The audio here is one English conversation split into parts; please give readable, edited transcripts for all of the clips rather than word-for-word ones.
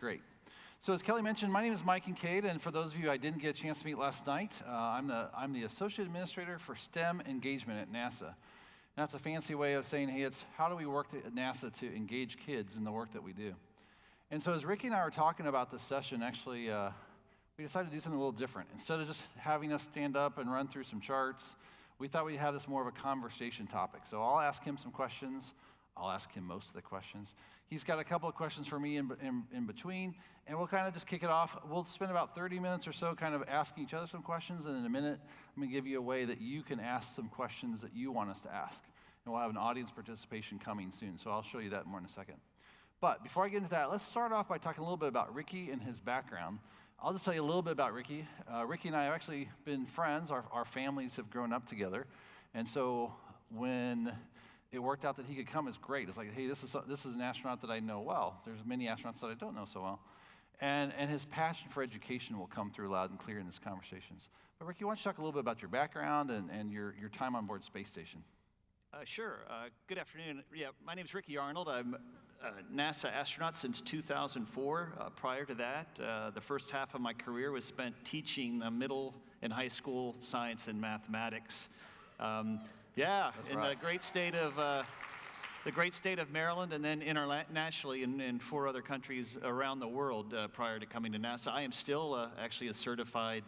Great. So as Kelly mentioned, my name is Mike Kincaid, and for those of you I didn't get a chance to meet last night, I'm the Associate Administrator for STEM Engagement at NASA. And that's a fancy way of saying, hey, it's how do we work at NASA to engage kids in the work that we do. And so as Ricky and I were talking about this session, actually, we decided to do something a little different. Instead of just having us stand up and run through some charts, we thought we'd have this more of a conversation topic. So I'll ask him some questions. I'll ask him most of the questions. He's got a couple of questions for me in between, and we'll kind of just kick it off. We'll spend about 30 minutes or so kind of asking each other some questions, and in a minute, I'm going to give you a way that you can ask some questions that you want us to ask. And we'll have an audience participation coming soon, so I'll show you that more in a second. But before I get into that, let's start off by talking a little bit about Ricky and his background. I'll just tell you a little bit about Ricky. Ricky and I have actually been friends. Our families have grown up together, and so when it worked out that he could come, it's great. It's like, hey, this is an astronaut that I know well. There's many astronauts that I don't know so well. And his passion for education will come through loud and clear in these conversations. But Ricky, why don't you talk a little bit about your background and your time on board Space Station? Sure. Good afternoon. Yeah, my name is Ricky Arnold. I'm a NASA astronaut since 2004. Prior to that, the first half of my career was spent teaching middle and high school science and mathematics. Yeah, That's in right. the great state of Maryland, and then internationally in 4 other countries around the world prior to coming to NASA. I am still actually a certified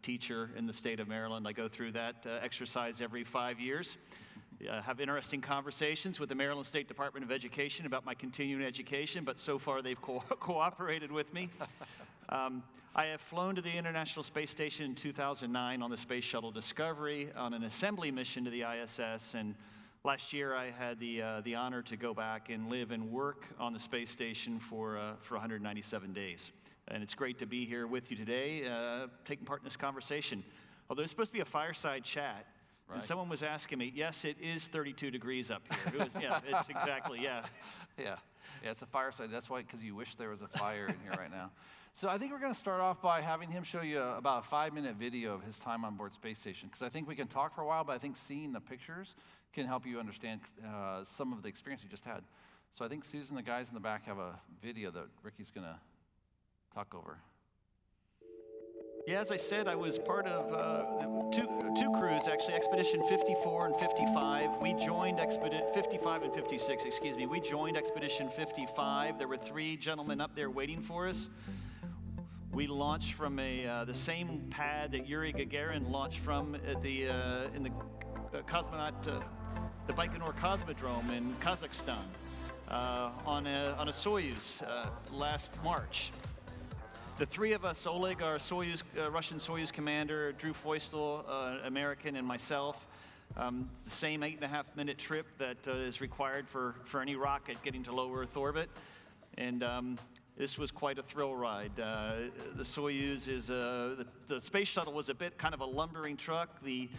teacher in the state of Maryland. I go through that exercise every 5 years. Have interesting conversations with the Maryland State Department of Education about my continuing education, but so far they've cooperated with me. I have flown to the International Space Station in 2009 on the Space Shuttle Discovery on an assembly mission to the ISS, and last year I had the honor to go back and live and work on the space station for 197 days. And it's great to be here with you today, taking part in this conversation. Although it's supposed to be a fireside chat, right. And someone was asking me, yes, it is 32 degrees up here. It's exactly, yeah. Yeah, it's a fireside. That's why, because you wish there was a fire in here right now. So I think we're going to start off by having him show you about a 5-minute video of his time on board Space Station, because I think we can talk for a while, but I think seeing the pictures can help you understand some of the experience you just had. So I think Susan, the guys in the back, have a video that Ricky's going to talk over. Yeah, as I said, I was part of two crews, actually, Expedition 54 and 55. We joined 55 and 56, excuse me. We joined Expedition 55. There were 3 gentlemen up there waiting for us. We launched from the same pad that Yuri Gagarin launched from at in the Baikonur Cosmodrome in Kazakhstan on a Soyuz last March. The 3 of us, Oleg, our Russian Soyuz commander, Drew Feustel, American, and myself, the same 8.5-minute trip that is required for any rocket getting to low Earth orbit. And this was quite a thrill ride. The Soyuz is, the space shuttle was a bit kind of a lumbering truck. The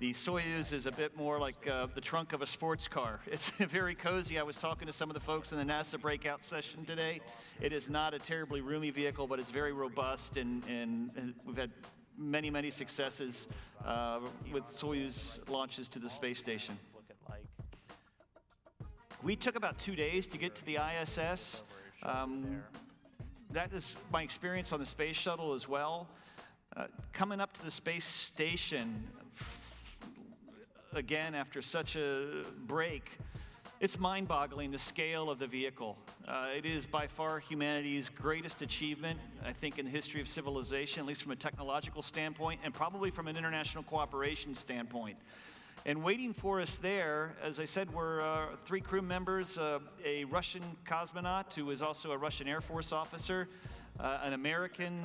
Soyuz is a bit more like the trunk of a sports car. It's very cozy. I was talking to some of the folks in the NASA breakout session today. It is not a terribly roomy vehicle, but it's very robust, and we've had many, many successes with Soyuz launches to the space station. We took about 2 days to get to the ISS. That is my experience on the space shuttle as well. Coming up to the space station, again, after such a break, it's mind-boggling, the scale of the vehicle. It is by far humanity's greatest achievement, I think, in the history of civilization, at least from a technological standpoint, and probably from an international cooperation standpoint. And waiting for us there, as I said, were 3 crew members, a Russian cosmonaut who is also a Russian Air Force officer, an American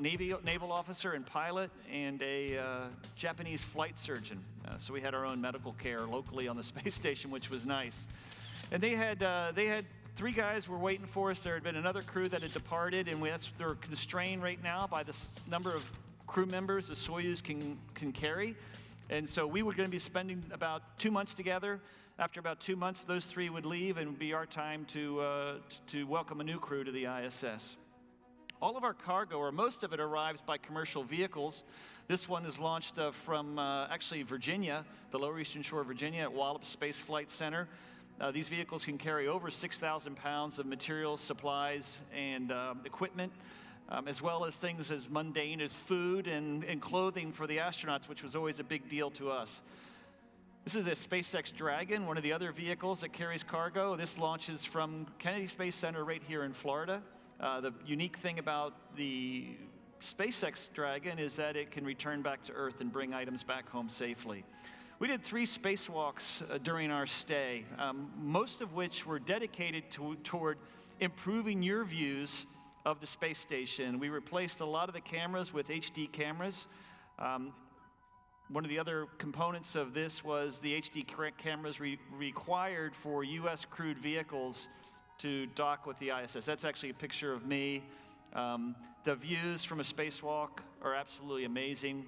naval officer and pilot, and a Japanese flight surgeon. So we had our own medical care locally on the space station, which was nice. And they had 3 guys were waiting for us. There had been another crew that had departed, and they're constrained right now by the number of crew members the Soyuz can carry. And so we were going to be spending about 2 months together. After about 2 months, those 3 would leave, and it would be our time to welcome a new crew to the ISS. All of our cargo, or most of it, arrives by commercial vehicles. This one is launched from actually Virginia, the Lower Eastern Shore of Virginia at Wallops Space Flight Center. These vehicles can carry over 6,000 pounds of materials, supplies, and equipment, as well as things as mundane as food and clothing for the astronauts, which was always a big deal to us. This is a SpaceX Dragon, one of the other vehicles that carries cargo. This launches from Kennedy Space Center right here in Florida. The unique thing about the SpaceX Dragon is that it can return back to Earth and bring items back home safely. We did 3 spacewalks during our stay, most of which were dedicated toward improving your views of the space station. We replaced a lot of the cameras with HD cameras. One of the other components of this was the HD cameras required for U.S. crewed vehicles to dock with the ISS. That's actually a picture of me. The views from a spacewalk are absolutely amazing.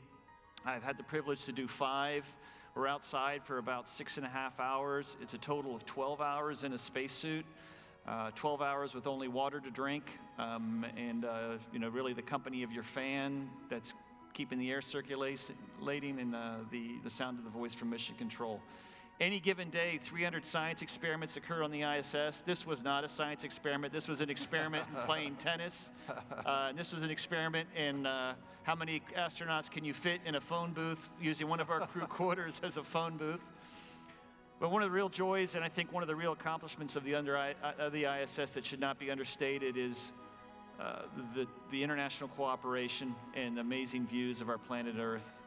I've had the privilege to do 5. We're outside for about 6.5 hours. It's a total of 12 hours in a spacesuit, 12 hours with only water to drink, and really the company of your fan that's keeping the air circulating, and the sound of the voice from mission control. Any given day, 300 science experiments occur on the ISS. This was not a science experiment. This was an experiment in playing tennis. And this was an experiment in how many astronauts can you fit in a phone booth using one of our crew quarters as a phone booth. But one of the real joys, and I think one of the real accomplishments of the ISS that should not be understated, is the international cooperation and the amazing views of our planet Earth.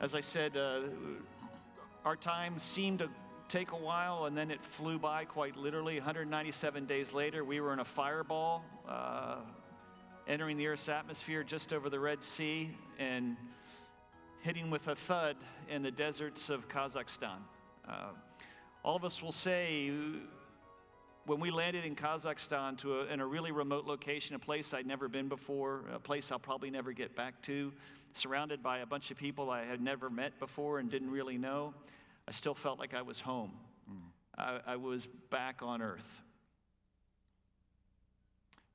As I said, our time seemed to take a while, and then it flew by quite literally. 197 days later, we were in a fireball, entering the Earth's atmosphere just over the Red Sea and hitting with a thud in the deserts of Kazakhstan. All of us will say, when we landed in Kazakhstan in a really remote location, a place I'd never been before, a place I'll probably never get back to, surrounded by a bunch of people I had never met before and didn't really know, I still felt like I was home. I was back on Earth.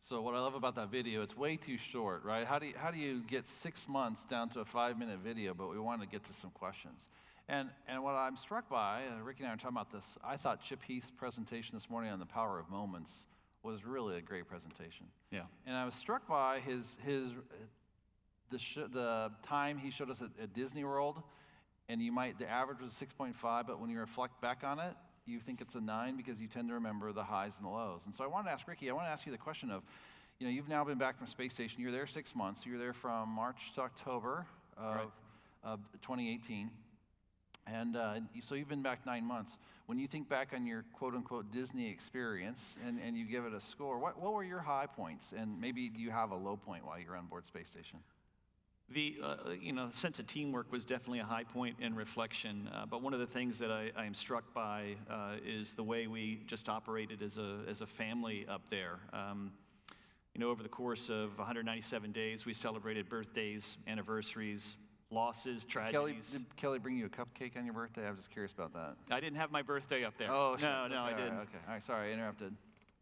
So what I love about that video, it's way too short, right? How do you get 6 months down to a 5-minute video, but we want to get to some questions. And what I'm struck by, Ricky and I were talking about this, I thought Chip Heath's presentation this morning on the power of moments was really a great presentation. Yeah. And I was struck by the time he showed us at Disney World, and the average was 6.5, but when you reflect back on it, you think it's a 9 because you tend to remember the highs and the lows. And so I wanted to ask Ricky, I want to ask you the question of, you've now been back from space station. You were there 6 months. You were there from March to October of 2018. And so you've been back 9 months. When you think back on your quote-unquote Disney experience and you give it a score, what were your high points? And maybe do you have a low point while you were on board space station? The sense of teamwork was definitely a high point in reflection. But one of the things that I am struck by is the way we just operated as a family up there. Over the course of 197 days, we celebrated birthdays, anniversaries, losses, tragedies. Did Kelly bring you a cupcake on your birthday? I was just curious about that. I didn't have my birthday up there. Oh, no, I okay, didn't. Okay, all right, sorry, I interrupted.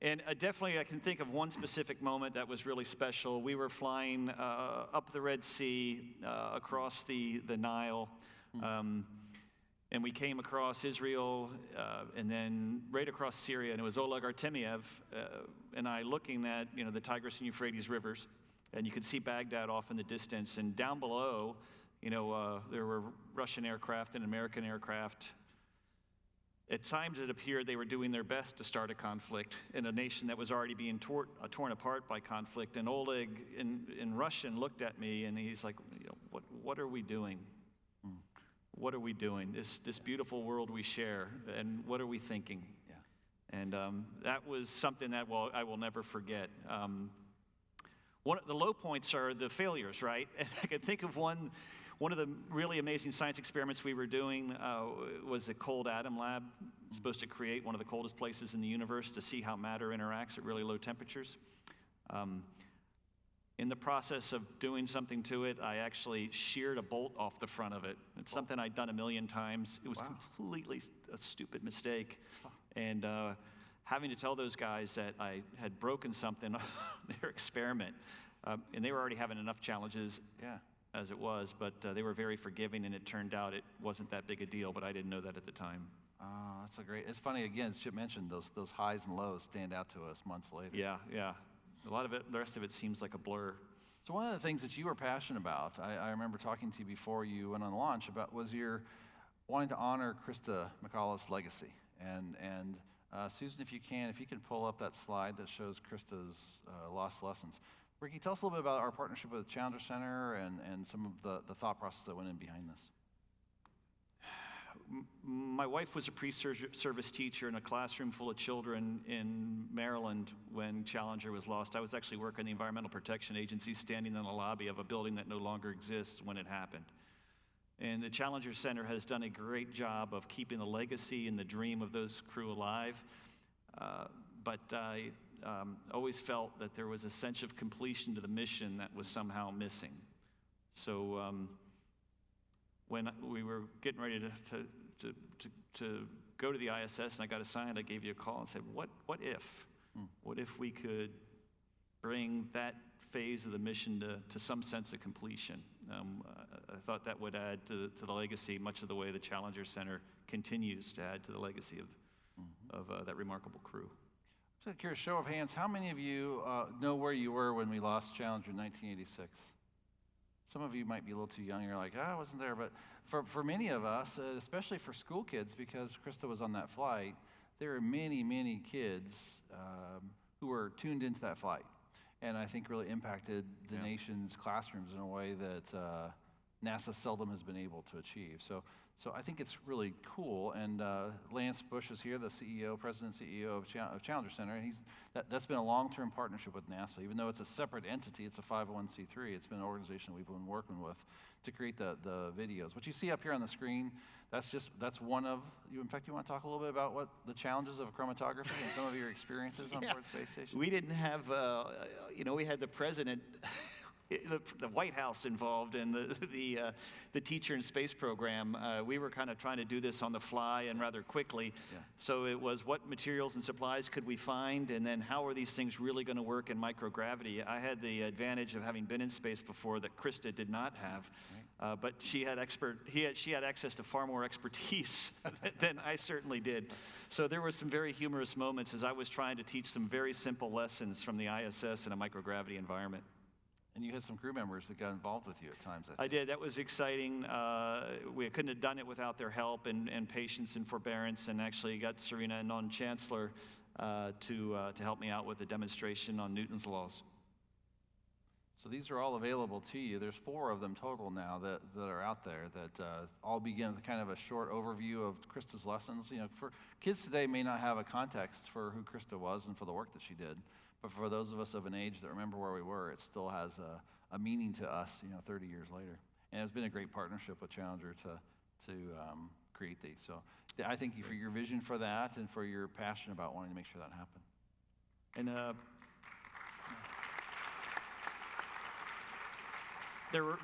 And definitely I can think of one specific moment that was really special. We were flying up the Red Sea, across the Nile, and we came across Israel, and then right across Syria, and it was Oleg Artemiev, and I looking at the Tigris and Euphrates rivers, and you could see Baghdad off in the distance, and down below, there were Russian aircraft and American aircraft. At times it appeared they were doing their best to start a conflict in a nation that was already being torn apart by conflict. And Oleg in Russian looked at me and he's like, what are we doing? What are we doing? This beautiful world we share, and what are we thinking? Yeah. And that was something that I will never forget. One of the low points are the failures, right? And I can think of one of the really amazing science experiments we were doing was the Cold Atom Lab. It's supposed to create one of the coldest places in the universe to see how matter interacts at really low temperatures. In the process of doing something to it, I actually sheared a bolt off the front of it. It's something I'd done 1,000,000 times. It was completely a stupid mistake. And having to tell those guys that I had broken something on their experiment, and they were already having enough challenges as it was, but they were very forgiving, and it turned out it wasn't that big a deal, but I didn't know that at the time. That's a great, it's funny, again, as Chip mentioned, those highs and lows stand out to us months later. Yeah, yeah. A lot of it, the rest of it seems like a blur. So one of the things that you were passionate about, I remember talking to you before you went on launch about, was your wanting to honor Krista McCullough's legacy. And Susan, if you can pull up that slide that shows Krista's lost lessons. Ricky, tell us a little bit about our partnership with the Challenger Center and some of the thought process that went in behind this. My wife was a pre-service teacher in a classroom full of children in Maryland when Challenger was lost. I was actually working in the Environmental Protection Agency, standing in the lobby of a building that no longer exists when it happened. And the Challenger Center has done a great job of keeping the legacy and the dream of those crew alive. But I always felt that there was a sense of completion to the mission that was somehow missing. So when we were getting ready to go to the ISS and I got assigned, I gave you a call and said, what if? What if we could bring that phase of the mission to some sense of completion? I thought that would add to the legacy, much of the way the Challenger Center continues to add to the legacy of that remarkable crew. So curious, show of hands, how many of you know where you were when we lost Challenger in 1986? Some of you might be a little too young. You're like, I wasn't there. But for many of us, especially for school kids, because Krista was on that flight, there are many, many kids who were tuned into that flight. And I think really impacted the nation's classrooms in a way that NASA seldom has been able to achieve. So I think it's really cool. And Lance Bush is here, the president and CEO of Challenger Center. And that's been a long-term partnership with NASA. Even though it's a separate entity, it's a 501c3, it's been an organization we've been working with to create the videos. What you see up here on the screen, that's one of, in fact, you want to talk a little bit about what the challenges of chromatography and some of your experiences on board Space Station? We didn't have, we had the president, the White House involved in the teacher in space program. We were kind of trying to do this on the fly and rather quickly. Yeah. So it was what materials and supplies could we find, and then how are these things really going to work in microgravity? I had the advantage of having been in space before that Krista did not have. Right. But she had access to far more expertise than I certainly did. So there were some very humorous moments as I was trying to teach some very simple lessons from the ISS in a microgravity environment. And you had some crew members that got involved with you at times, I think. I did. That was exciting. We couldn't have done it without their help and patience and forbearance, and actually got Serena and Non Chancellor to help me out with the demonstration on Newton's laws. So these are all available to you. There's 4 of them total now that are out there that all begin with kind of a short overview of Krista's lessons. You know, for kids today may not have a context for who Krista was and for the work that she did. But for those of us of an age that remember where we were, it still has a meaning to us, 30 years later. And it's been a great partnership with Challenger to create these. So I thank you for your vision for that and for your passion about wanting to make sure that happened. And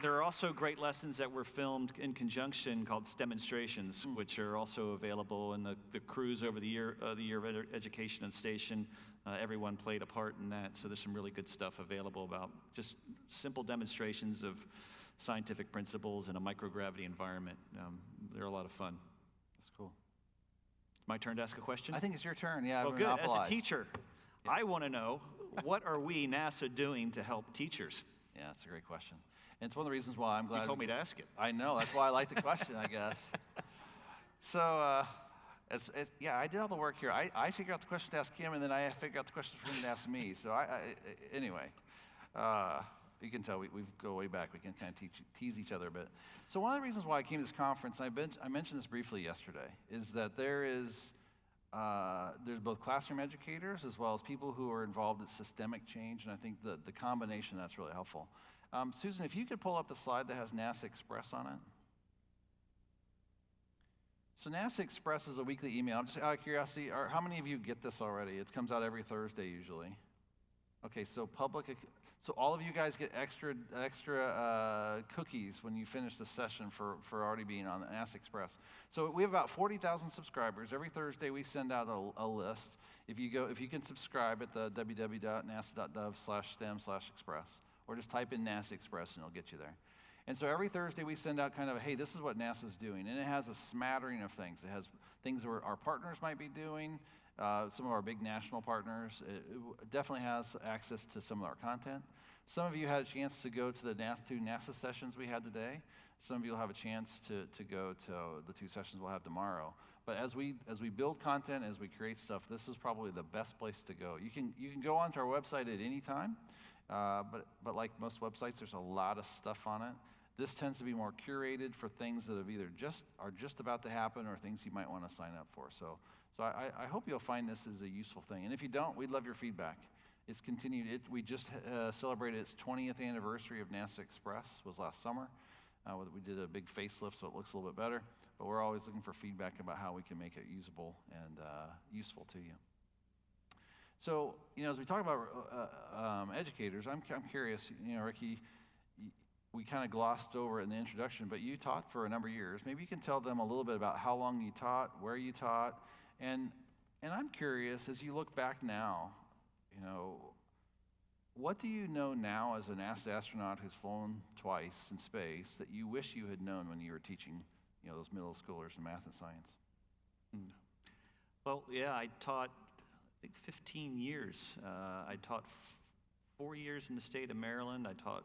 there are also great lessons that were filmed in conjunction called STEMonstrations, which are also available in the cruise over the year of education and station. Everyone played a part in that, so there's some really good stuff available about just simple demonstrations of scientific principles in a microgravity environment. They're a lot of fun. That's cool. My turn to ask a question? I think it's your turn, yeah. Well, good. As a teacher, I want to know, what are we, NASA, doing to help teachers? Yeah, that's a great question. And it's one of the reasons why I'm glad... You told me to ask it. I know, that's why I like the question, I guess. So, I did all the work here. I figured out the question to ask him, and then I figured out the question for him to ask me. So anyway, you can tell we go way back. We can kind of tease each other a bit. So one of the reasons why I came to this conference, and I mentioned this briefly yesterday, is that there's both classroom educators as well as people who are involved in systemic change, and I think the combination of that's really helpful. Susan, if you could pull up the slide that has NASA Express on it. So NASA Express is a weekly email. Just out of curiosity, how many of you get this already? It comes out every Thursday usually. Okay, so all of you guys get extra cookies when you finish the session for already being on NASA Express. So we have about 40,000 subscribers. Every Thursday we send out a list. If you can subscribe at the www.nasa.gov/STEM/express, or just type in NASA Express and it'll get you there. And so every Thursday we send out kind of, hey, this is what NASA's doing. And it has a smattering of things. It has things our partners might be doing. Some of our big national partners. It definitely has access to some of our content. Some of you had a chance to go to the two NASA sessions we had today. Some of you will have a chance to go to the 2 sessions we'll have tomorrow. But as we build content, as we create stuff, this is probably the best place to go. You can go onto our website at any time, but like most websites, there's a lot of stuff on it. This tends to be more curated for things that have either are just about to happen or things you might want to sign up for. So I hope you'll find this as a useful thing. And if you don't, we'd love your feedback. It's continued. We just celebrated its 20th anniversary of NASA Express, was last summer. We did a big facelift, so it looks a little bit better. But we're always looking for feedback about how we can make it usable and useful to you. So, as we talk about educators, I'm curious, Ricky, we kind of glossed over it in the introduction, but you taught for a number of years. Maybe you can tell them a little bit about how long you taught, where you taught, and I'm curious, as you look back now, what do you know now as a NASA astronaut who's flown twice in space that you wish you had known when you were teaching, those middle schoolers in math and science? Well, yeah, I taught, I think, 15 years. I taught 4 years in the state of Maryland. I taught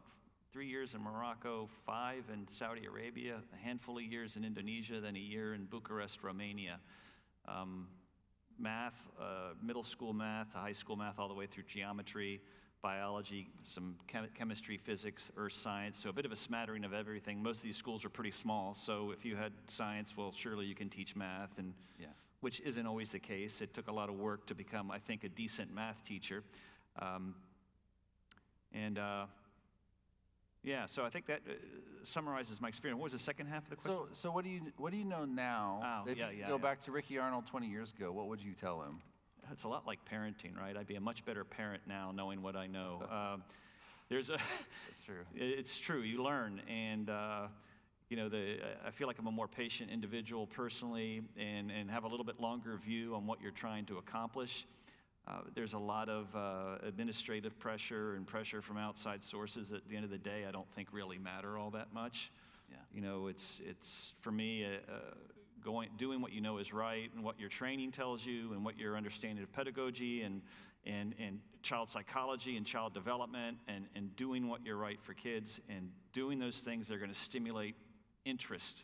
3 years in Morocco, 5 in Saudi Arabia, a handful of years in Indonesia, then a year in Bucharest, Romania. Math, middle school math, high school math, all the way through geometry, biology, some chemistry, physics, earth science, so a bit of a smattering of everything. Most of these schools are pretty small, so if you had science, well, surely you can teach math, and which isn't always the case. It took a lot of work to become, I think, a decent math teacher. So I think that summarizes my experience. What was the second half of the question? So what do you know now? If you go back to Ricky Arnold 20 years ago, what would you tell him? It's a lot like parenting, right? I'd be a much better parent now knowing what I know. That's true. It's true. You learn, and I feel like I'm a more patient individual personally, and have a little bit longer view on what you're trying to accomplish. There's a lot of administrative pressure and pressure from outside sources at the end of the day I don't think really matter all that much. Yeah. It's for me, doing what you know is right and what your training tells you and what your understanding of pedagogy and child psychology and child development and doing what you're right for kids and doing those things that are going to stimulate interest.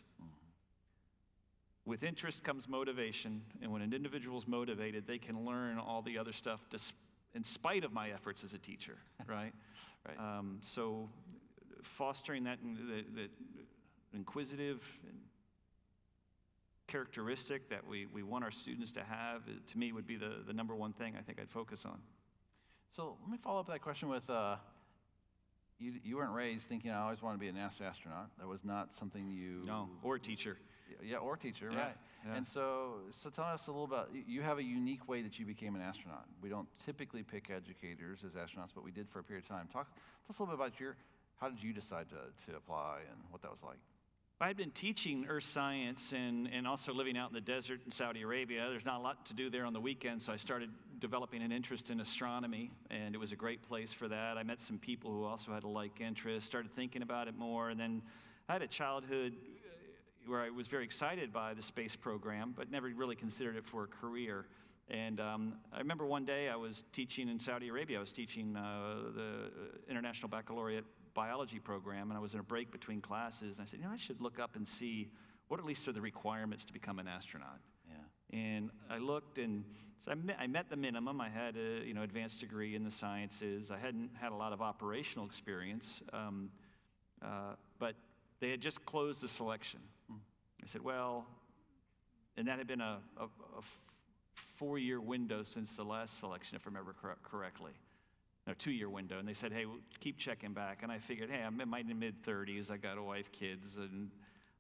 With interest comes motivation, and when an individual is motivated, they can learn all the other stuff in spite of my efforts as a teacher, right? Right. So fostering that inquisitive characteristic that we want our students to have, to me, would be the number one thing I think I'd focus on. So let me follow up that question with, you weren't raised thinking, I always want to be a NASA astronaut. That was not something you... No, or a teacher. Yeah, or teacher, yeah, right. Yeah. And so tell us a little about, you have a unique way that you became an astronaut. We don't typically pick educators as astronauts, but we did for a period of time. Tell us a little bit about how did you decide to apply and what that was like? I had been teaching earth science and also living out in the desert in Saudi Arabia. There's not a lot to do there on the weekends, so I started developing an interest in astronomy, and it was a great place for that. I met some people who also had a like interest, started thinking about it more, and then I had a childhood where I was very excited by the space program, but never really considered it for a career. And I remember one day I was teaching in Saudi Arabia. I was teaching the International Baccalaureate biology program, and I was in a break between classes, and I said, I should look up and see what at least are the requirements to become an astronaut. Yeah. And I looked, and so I met the minimum. I had a advanced degree in the sciences. I hadn't had a lot of operational experience, but they had just closed the selection. I said, well, and that had been a 4-year window since the last selection, if I remember correctly. No, 2-year window. And they said, hey, keep checking back. And I figured, hey, I'm in my mid-30s. I got a wife, kids, and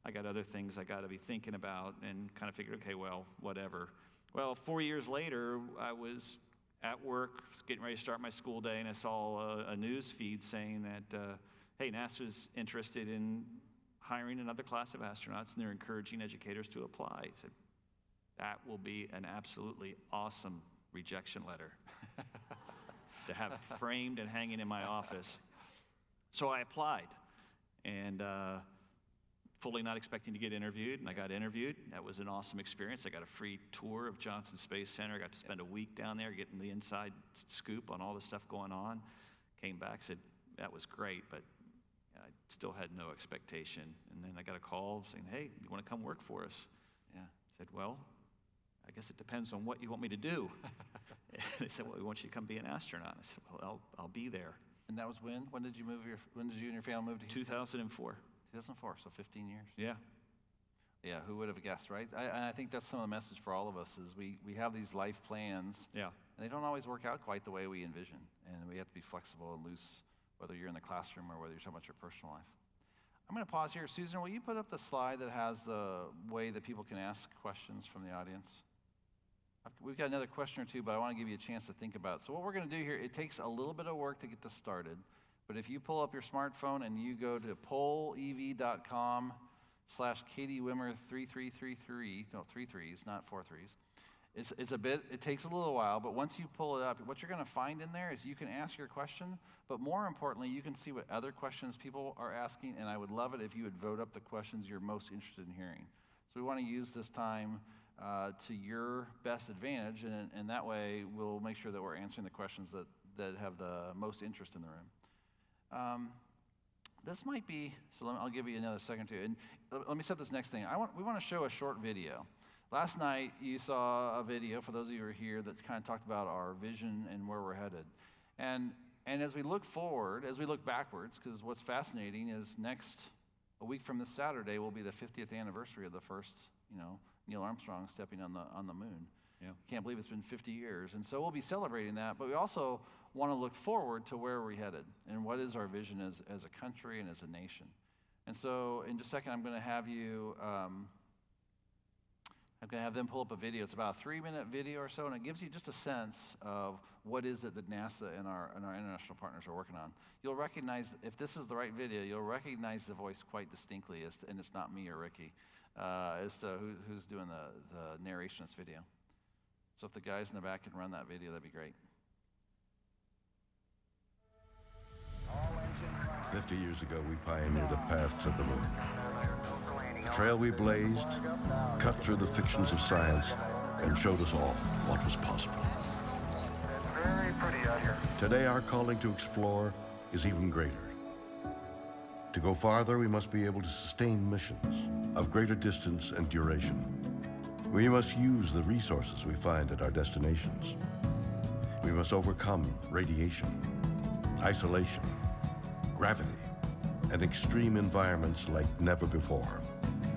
I got other things I got to be thinking about, and kind of figured, okay, well, whatever. Well, 4 years later, I was at work, getting ready to start my school day, and I saw a news feed saying that, hey, NASA's interested in hiring another class of astronauts, and they're encouraging educators to apply. I said, that will be an absolutely awesome rejection letter to have framed and hanging in my office. So I applied, and fully not expecting to get interviewed, and I got interviewed. That was an awesome experience. I got a free tour of Johnson Space Center. I got to spend a week down there getting the inside scoop on all the stuff going on. Came back, said, that was great, but I still had no expectation. And then I got a call saying, hey, you want to come work for us? Yeah. I said, well, I guess it depends on what you want me to do. They said, well, we want you to come be an astronaut. I said, well, I'll be there. And that was when? When did you and your family move to Houston? 2004. 2004, so 15 years. Yeah. Yeah, who would have guessed, right? I think that's some of the message for all of us is we have these life plans. Yeah. And they don't always work out quite the way we envision. And we have to be flexible and loose, whether you're in the classroom or whether you're talking about your personal life. I'm going to pause here. Susan, will you put up the slide that has the way that people can ask questions from the audience? We've got another question or two, but I want to give you a chance to think about it. So what we're going to do here, it takes a little bit of work to get this started. But if you pull up your smartphone and you go to pollev.com/KatieWimmer3333, no, 3 3s, not 4 3s. It takes a little while, but once you pull it up, what you're going to find in there is you can ask your question, but more importantly, you can see what other questions people are asking, and I would love it if you would vote up the questions you're most interested in hearing. So we want to use this time to your best advantage, and that way we'll make sure that we're answering the questions that have the most interest in the room. This might be, I'll give you another second too. And let me set this next thing. We want to show a short video. Last night you saw a video, for those of you who are here, that kind of talked about our vision and where we're headed. And as we look forward, as we look backwards, because what's fascinating is a week from this Saturday will be the 50th anniversary of the first, Neil Armstrong stepping on the moon. Yeah. Can't believe it's been 50 years. And so we'll be celebrating that, but we also want to look forward to where we're headed and what is our vision as a country and as a nation. And so in just a second, I'm going to have them pull up a video. It's about a 3-minute video or so, and it gives you just a sense of what is it that NASA and our international partners are working on. You'll recognize, if this is the right video, you'll recognize the voice quite distinctly, and it's not me or Ricky, as to who's doing the narration of this video. So if the guys in the back can run that video, that'd be great. 50 years ago, we pioneered a path to the moon. The trail we blazed cut through the fictions of science and showed us all what was possible. It's very pretty out here. Today, our calling to explore is even greater. To go farther, we must be able to sustain missions of greater distance and duration. We must use the resources we find at our destinations. We must overcome radiation, isolation, gravity, and extreme environments like never before.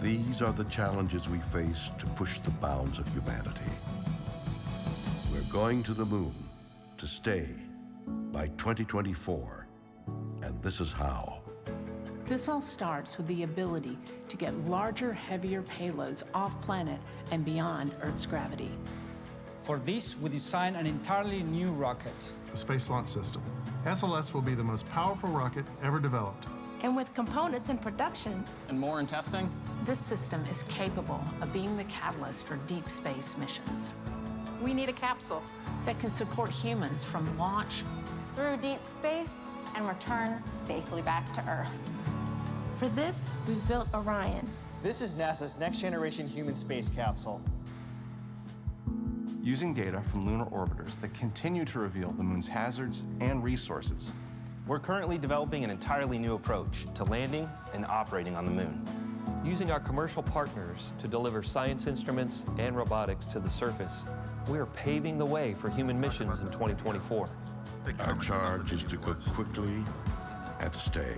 These are the challenges we face to push the bounds of humanity. We're going to the moon to stay by 2024, and this is how. This all starts with the ability to get larger, heavier payloads off-planet and beyond Earth's gravity. For this, we designed an entirely new rocket. The Space Launch System. SLS will be the most powerful rocket ever developed. And with components in production And more in testing? This system is capable of being the catalyst for deep space missions we need a capsule that can support humans from launch through deep space and return safely back to Earth. For this, we've built Orion. This is NASA's next-generation human space capsule. Using data from lunar orbiters that continue to reveal the moon's hazards and resources. We're currently developing an entirely new approach to landing and operating on the moon. Using our commercial partners to deliver science instruments and robotics to the surface, we are paving the way for human missions in 2024. Our charge is to go quickly and to stay,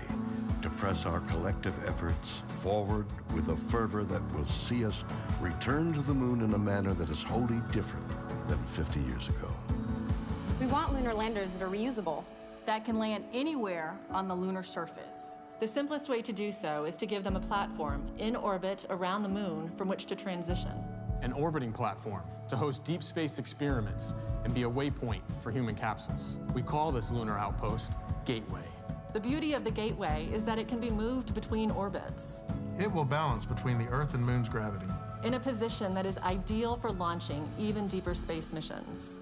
to press our collective efforts forward with a fervor that will see us return to the moon in a manner that is wholly different than 50 years ago. We want lunar landers that are reusable, that can land anywhere on the lunar surface. The simplest way to do so is to give them a platform in orbit around the moon from which to transition. An orbiting platform to host deep space experiments and be a waypoint for human capsules. We call this lunar outpost Gateway. The beauty of the Gateway is that it can be moved between orbits. It will balance between the Earth and Moon's gravity, in a position that is ideal for launching even deeper space missions.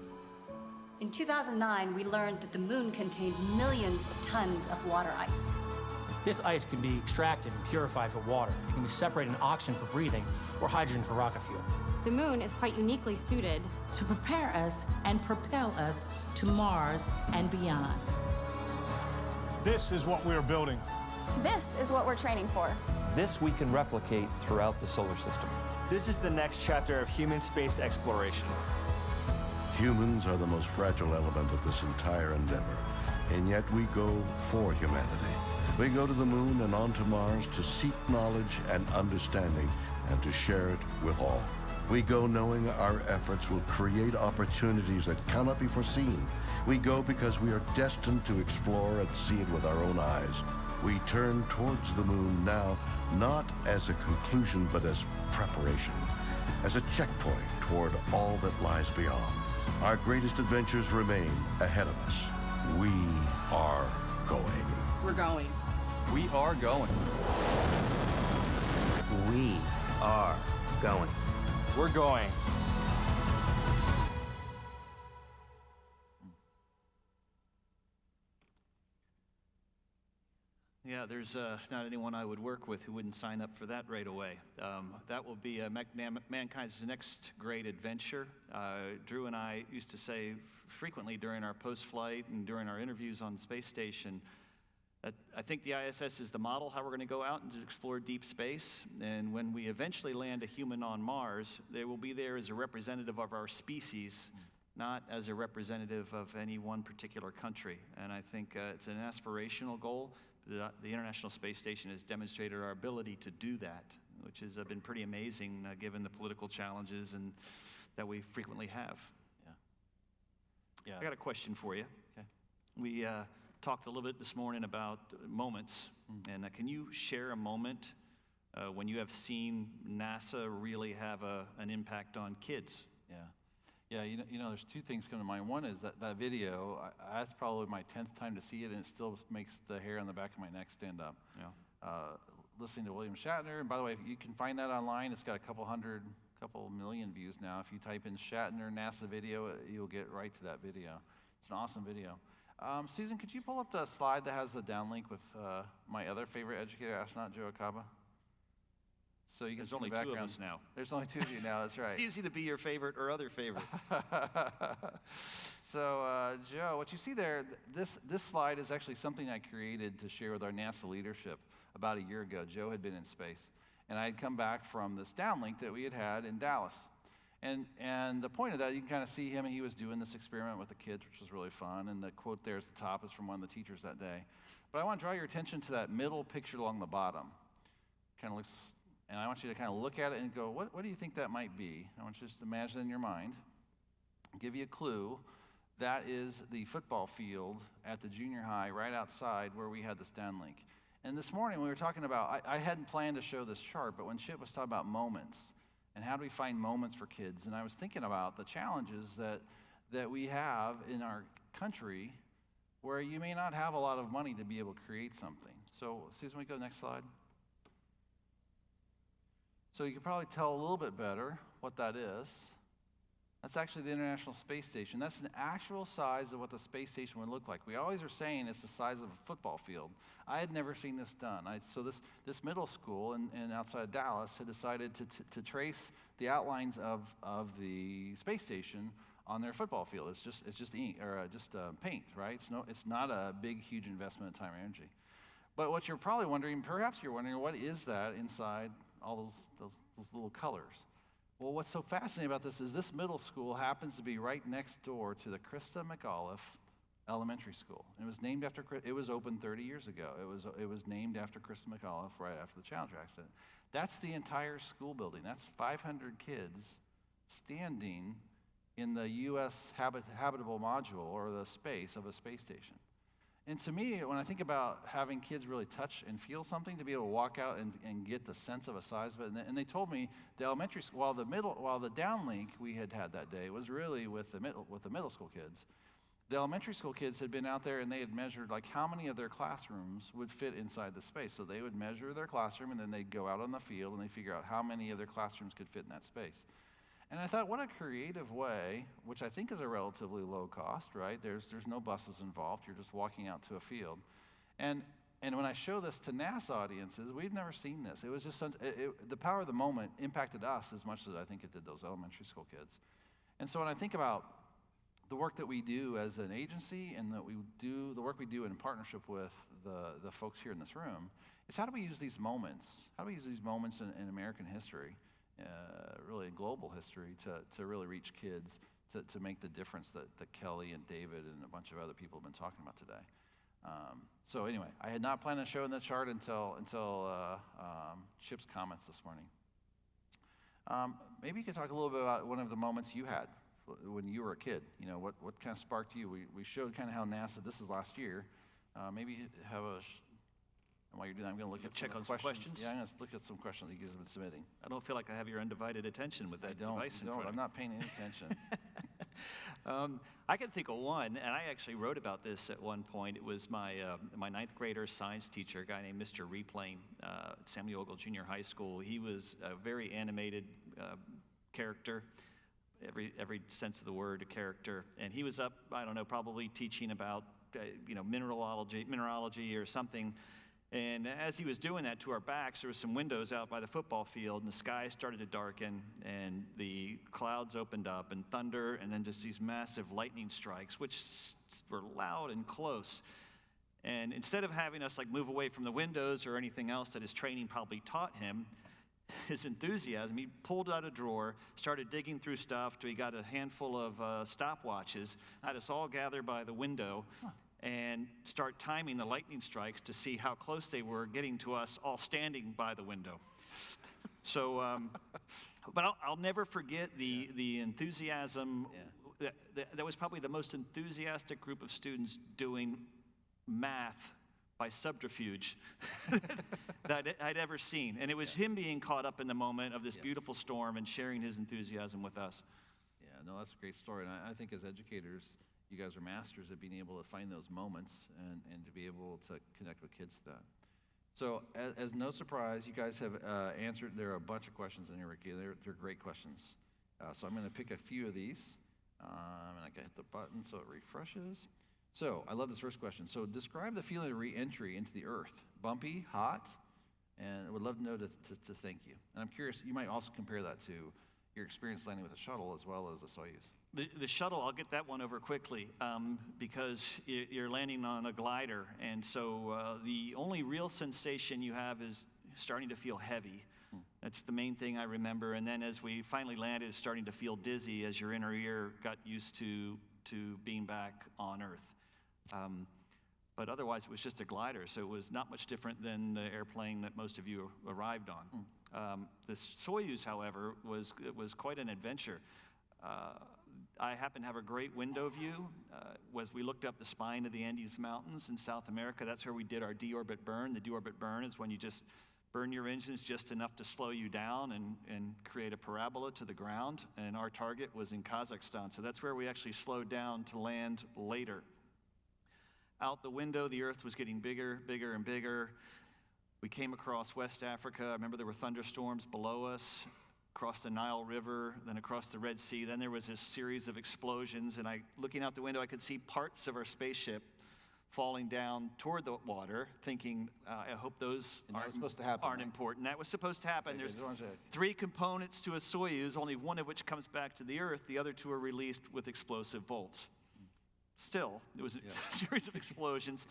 In 2009, we learned that the moon contains millions of tons of water ice. This ice can be extracted and purified for water. It can be separated and oxygen for breathing or hydrogen for rocket fuel. The moon is quite uniquely suited to prepare us and propel us to Mars and beyond. This is what we are building. This is what we're training for. This we can replicate throughout the solar system. This is the next chapter of human space exploration. Humans are the most fragile element of this entire endeavor, and yet we go for humanity. We go to the moon and on to Mars to seek knowledge and understanding and to share it with all. We go knowing our efforts will create opportunities that cannot be foreseen. We go because we are destined to explore and see it with our own eyes. We turn towards the moon now, not as a conclusion, but as preparation, as a checkpoint toward all that lies beyond. Our greatest adventures remain ahead of us. We are going. We're going. We are going. We are going. We're going. Yeah, there's not anyone I would work with who wouldn't sign up for that right away. That will be mankind's next great adventure. Drew and I used to say frequently during our post-flight and during our interviews on the space station that I think the ISS is the model how we're going to go out and to explore deep space. And when we eventually land a human on Mars, they will be there as a representative of our species, not as a representative of any one particular country. And I think it's an aspirational goal. The International Space Station has demonstrated our ability to do that, which has been pretty amazing given the political challenges and that we frequently have. Yeah. I got a question for you. Okay. We talked a little bit this morning about moments, and can you share a moment when you have seen NASA really have an impact on kids? Yeah, you know, there's two things come to mind. One is that video, that's probably my 10th time to see it, and it still makes the hair on the back of my neck stand up. Yeah. Listening to William Shatner, and by the way, you can find that online. It's got a couple million views now. If you type in Shatner NASA video, you'll get right to that video. It's an awesome video. Susan, could you pull up the slide that has the downlink with my other favorite educator, astronaut Joe Acaba? So you can There's see only the two background. of us now. There's only two of you now, that's right. It's easy to be your favorite or other favorite. So, Joe, what you see there, this slide is actually something I created to share with our NASA leadership about a year ago. Joe had been in space, and I had come back from this downlink that we had in Dallas. And the point of that, you can kind of see him, and he was doing this experiment with the kids, which was really fun, and the quote there at the top is from one of the teachers that day. But I want to draw your attention to that middle picture along the bottom. Kind of looks... And I want you to kind of look at it and go, what do you think that might be? I want you to just imagine in your mind. I'll give you a clue. That is the football field at the junior high right outside where we had this downlink. And this morning we were talking about, I hadn't planned to show this chart, but when Chip was talking about moments and how do we find moments for kids, and I was thinking about the challenges that we have in our country where you may not have a lot of money to be able to create something. So, Susan, we go to the next slide. So you can probably tell a little bit better what that is. That's actually the International Space Station. That's an actual size of what the space station would look like. We always are saying it's the size of a football field. I had never seen this done. So this middle school in outside Dallas had decided to trace the outlines of the space station on their football field. It's just ink or just paint, right? It's not a big, huge investment of time or energy. But what you're probably wondering, perhaps you're wondering, what is that inside all those little colors? Well, what's so fascinating about this is this middle school happens to be right next door to the Krista McAuliffe Elementary School. It was named after. It was opened 30 years ago. It was named after Krista McAuliffe right after the Challenger accident. That's the entire school building. That's 500 kids standing in the U.S. habitable module or the space of a space station. And to me, when I think about having kids really touch and feel something, to be able to walk out and get the sense of a size of it, and they told me the elementary school, while the downlink we had that day was really with the middle school kids, the elementary school kids had been out there and they had measured like how many of their classrooms would fit inside the space. So they would measure their classroom and then they'd go out on the field and they'd figure out how many of their classrooms could fit in that space. And I thought, what a creative way, which I think is a relatively low cost, right? There's no buses involved. You're just walking out to a field. And And when I show this to NASA audiences, we've never seen this. It was just the power of the moment impacted us as much as I think it did those elementary school kids. And so when I think about the work that we do as an agency and the work we do in partnership with the folks here in this room, is how do we use these moments? How do we use these moments in American history, really in global history, to really reach kids, to make the difference that Kelly and David and a bunch of other people have been talking about today. So anyway, I had not planned on showing the chart until Chip's comments this morning. Maybe you could talk a little bit about one of the moments you had when you were a kid. You know, what kind of sparked you? We showed kind of how NASA, this is last year. Maybe have and while you're doing that, I'm going to look at some questions. Yeah, I'm going to look at some questions that you guys have been submitting. I don't feel like I have your undivided attention with that device in front of me. I'm not paying any attention. I can think of one, and I actually wrote about this at one point. It was my ninth grader science teacher, a guy named Mr. Replane at Samuel Ogle Junior High School. He was a very animated character, every sense of the word, a character. And he was up, I don't know, probably teaching about mineralogy or something. And as he was doing that, to our backs, there were some windows out by the football field, and the sky started to darken, and the clouds opened up, and thunder, and then just these massive lightning strikes, which were loud and close. And instead of having us move away from the windows or anything else that his training probably taught him, his enthusiasm, he pulled out a drawer, started digging through stuff till he got a handful of stopwatches, had us all gather by the window, and start timing the lightning strikes to see how close they were getting to us all standing by the window. So, but I'll never forget the enthusiasm. That was probably the most enthusiastic group of students doing math by subterfuge that I'd ever seen. And it was him being caught up in the moment of this beautiful storm and sharing his enthusiasm with us. Yeah, no, that's a great story. And I think as educators, you guys are masters at being able to find those moments and to be able to connect with kids to that. So as no surprise, you guys have answered, there are a bunch of questions in here, Ricky. They're great questions. So I'm going to pick a few of these. And I can hit the button so it refreshes. So I love this first question. So describe the feeling of re-entry into the Earth. Bumpy, hot, and I would love to know to thank you. And I'm curious, you might also compare that to your experience landing with a shuttle as well as the Soyuz. The shuttle, I'll get that one over quickly because you're landing on a glider, and so the only real sensation you have is starting to feel heavy. That's the main thing I remember. And then as we finally landed, it's starting to feel dizzy as your inner ear got used to being back on Earth. But otherwise, it was just a glider, so it was not much different than the airplane that most of you arrived on. The Soyuz, however, was quite an adventure. I happen to have a great window view. As we looked up the spine of the Andes Mountains in South America, that's where we did our deorbit burn. The deorbit burn is when you just burn your engines just enough to slow you down and create a parabola to the ground. And our target was in Kazakhstan, so that's where we actually slowed down to land later. Out the window, the Earth was getting bigger, bigger, and bigger. We came across West Africa. I remember there were thunderstorms below us, across the Nile River, then across the Red Sea. Then there was this series of explosions, and looking out the window, I could see parts of our spaceship falling down toward the water, thinking, I hope those aren't important. That was supposed to happen. There's 3 components to a Soyuz, only one of which comes back to the Earth. The other 2 are released with explosive bolts. Still, there was a series of explosions.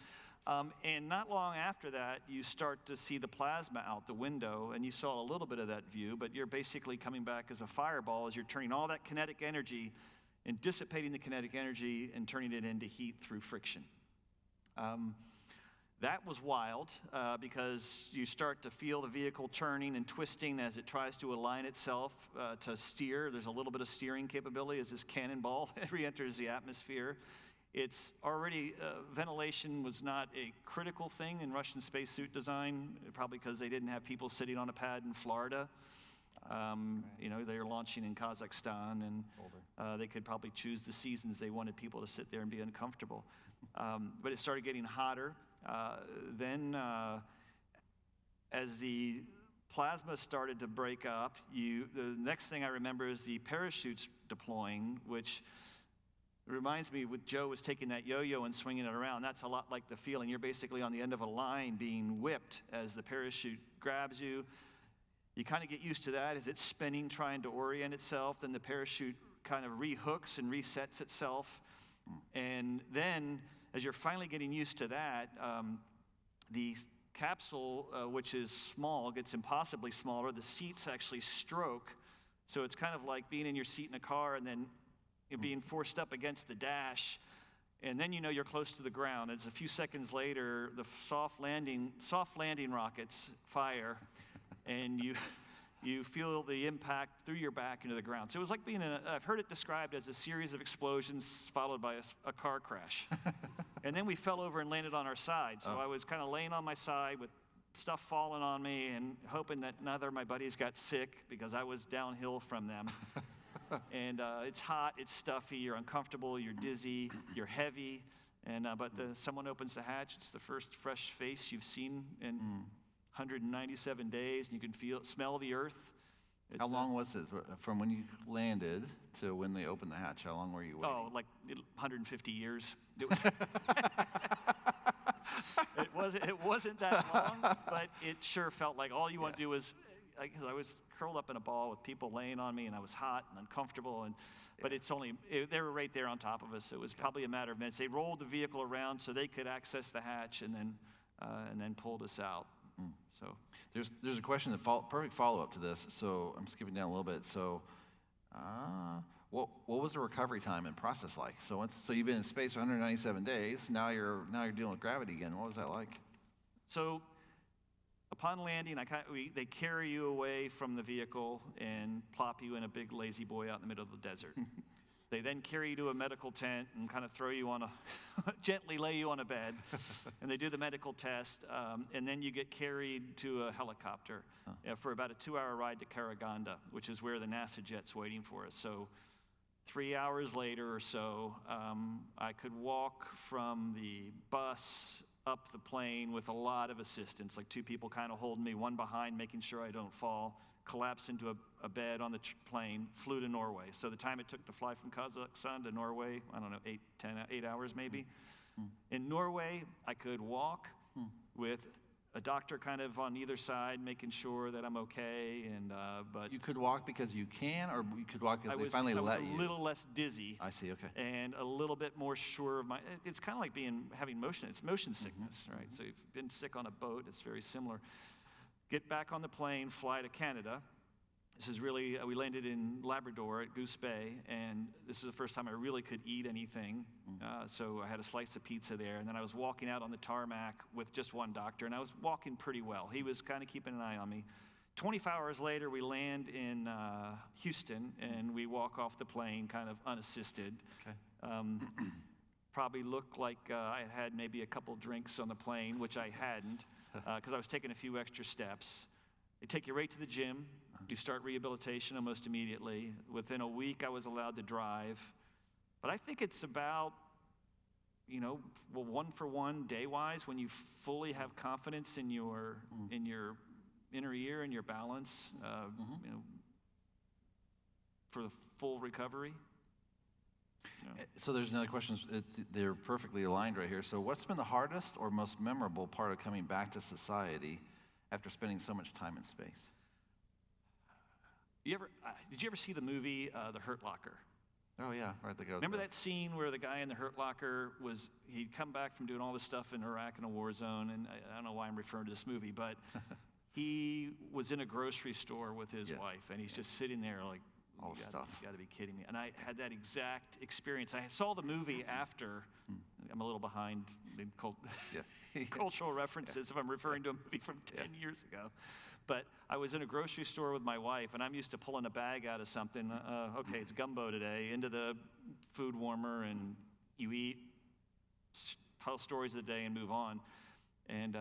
And not long after that, you start to see the plasma out the window, and you saw a little bit of that view, but you're basically coming back as a fireball as you're turning all that kinetic energy and dissipating the kinetic energy and turning it into heat through friction. That was wild because you start to feel the vehicle turning and twisting as it tries to align itself to steer. There's a little bit of steering capability as this cannonball re-enters the atmosphere. It's already, ventilation was not a critical thing in Russian spacesuit design, probably because they didn't have people sitting on a pad in Florida. You know, they were launching in Kazakhstan, and they could probably choose the seasons they wanted people to sit there and be uncomfortable. But it started getting hotter. Then, as the plasma started to break up, the next thing I remember is the parachutes deploying, which It reminds me with Joe was taking that yo-yo and swinging it around. That's a lot like the feeling. You're basically on the end of a line being whipped as the parachute grabs you. You kind of get used to that as it's spinning, trying to orient itself. Then the parachute kind of rehooks and resets itself. And then, as you're finally getting used to that, the capsule, which is small, gets impossibly smaller. The seats actually stroke. So it's kind of like being in your seat in a car and then you're being forced up against the dash, and then you know you're close to the ground. It's a few seconds later, the soft landing rockets fire, and you feel the impact through your back into the ground. So it was like being I've heard it described as a series of explosions followed by a car crash. And then we fell over and landed on our side. So I was kind of laying on my side with stuff falling on me and hoping that neither of my buddies got sick because I was downhill from them. And it's hot, it's stuffy, you're uncomfortable, you're dizzy, you're heavy, and but someone opens the hatch. It's the first fresh face you've seen in 197 days, and you can smell the earth. How long was it from when you landed to when they opened the hatch? How long were you waiting? Oh, like 150 years. It wasn't that long, but it sure felt like all you want to do was. Because I was curled up in a ball with people laying on me, and I was hot and uncomfortable. But they were right there on top of us. It was probably a matter of minutes. They rolled the vehicle around so they could access the hatch, and then pulled us out. So there's a question, perfect follow-up to this. So I'm skipping down a little bit. So, what was the recovery time and process like? So you've been in space for 197 days. Now you're dealing with gravity again. What was that like? So. Upon landing, they carry you away from the vehicle and plop you in a big lazy boy out in the middle of the desert. They then carry you to a medical tent and kind of throw you on gently lay you on a bed, and they do the medical test, and then you get carried to a helicopter for about a 2-hour ride to Karaganda, which is where the NASA jet's waiting for us. So 3 hours later or so, I could walk from the bus up the plane with a lot of assistance, like 2 people kind of holding me, one behind, making sure I don't fall, collapsed into a bed on the plane, flew to Norway. So the time it took to fly from Kazakhstan to Norway, I don't know, 8 hours maybe. In Norway, I could walk with a doctor kind of on either side, making sure that I'm okay. But you could walk because you can, or you could walk because they finally let you? I was a little less dizzy. I see. Okay. And a little bit more sure of it's kind of like having motion. It's motion sickness, right? So you've been sick on a boat. It's very similar. Get back on the plane, fly to Canada. This is really, we landed in Labrador at Goose Bay, and this is the first time I really could eat anything. So I had a slice of pizza there, and then I was walking out on the tarmac with just one doctor, and I was walking pretty well. He was kind of keeping an eye on me. 24 hours later, we land in Houston, and we walk off the plane kind of unassisted. Okay. Probably looked like I had maybe a couple drinks on the plane, which I hadn't, because I was taking a few extra steps. They take you right to the gym. You start rehabilitation almost immediately. Within a week, I was allowed to drive. But I think it's about, 1-for-1 day-wise, when you fully have confidence in your inner ear and your balance, for the full recovery. So there's another question. They're perfectly aligned right here. So what's been the hardest or most memorable part of coming back to society after spending so much time in space? Did you ever see the movie The Hurt Locker? Oh yeah, right. Remember that scene where the guy in the Hurt Locker he'd come back from doing all this stuff in Iraq in a war zone, and I don't know why I'm referring to this movie, but he was in a grocery store with his wife, and he's just sitting there like, all stuff. You got to be kidding me. And I had that exact experience. I saw the movie after. I'm a little behind in cultural references if I'm referring to a movie from 10 years ago. But I was in a grocery store with my wife, and I'm used to pulling a bag out of something. Okay, it's gumbo today. Into the food warmer, and you eat, tell stories of the day, and move on. And